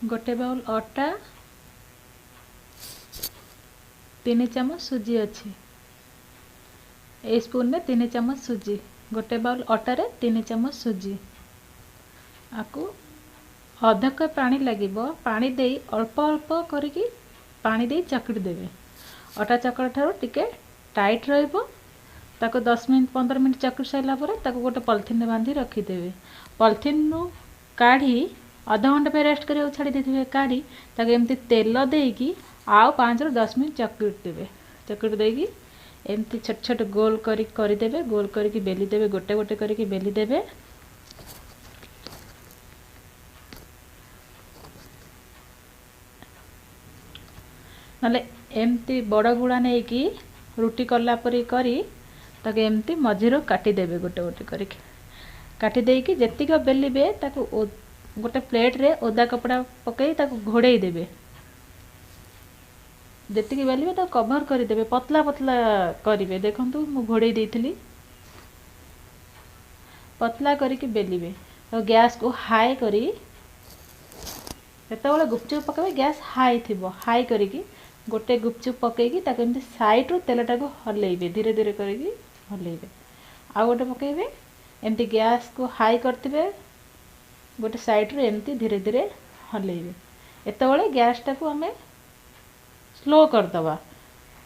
गोटे बाउल अटा 3 चामच सुजी अच्छी ए स्पून में 3 चामच सुजी गोटे बाउल अटारे 3 चामच सुजी आपको अध कप पानी लगे पानी दे अल्प अल्प करके पानी दे चकड़ी देवे अटा चकड़ा ठार टिके टाइट रहिबो ताको 10 मिनट 15 मिनट चकड़ी सारा पर ताको गोटे पॉलिथीन बांधी रखिदेवे पॉलिथीन नु काढ़ी अध घंटा पे रेस्ट करियो छाड़ी देथिबे काढ़ी ताको एमती तेल देकी आउ 5 ରୁ 10 मिनट चकड़ी देवे चकड़ी देकी एमती छोट छोट गोल करी देवे गोल करके बेली देवे गोटे गोटे करके बेली देवे नले एमती बड़ गुड़ा नहीं कि रुटी कला परी करी ताके एमती मझीरो काटी देवे गोटे गोटे करके काटी देकी जेतिक बेलिबे ताको गोटे प्लेट रे ओदा कपड़ा पकई ताको घोड़े देवे जेतिक बेलिबे ताको कवर कर देवे पतला पतला करिवे देखंतु मु घोड़े देइथिली पतला करके बेलिबे तो गैस को हाई करी जेतेबेले गुपचुप पकावे गैस हाई थिबो हाई करके गोटे गुपचुप पकईकी ताको एमती साइड रो तेलटा को हलेइबे धीरे धीरे करके हलेइबे आ गोटे पकईबे एमती गैस को हाई करथिबे गोटे साइड रो एमती धीरे धीरे हलेइबे एतेबेले गैस टा को हमें स्लो कर दबा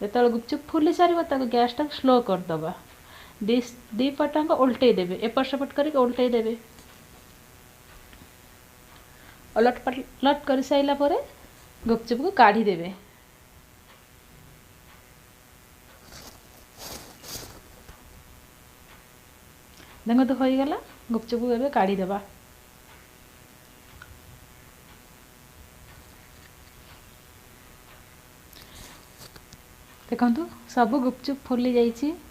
जेतेबेले गुपचुप फुली सारिबो ताको गैस टा स्लो कर दबा दी पटांग उल्टई देबे एपट सेपट करके उल्टई देबे अलट पलट कर साइला परे गुपचुप को काढ़ी देबे देखो तो हो गला गुपचुप को एबे काढ़ी देबा देखंतु सब गुपचुप फुली जाइछि।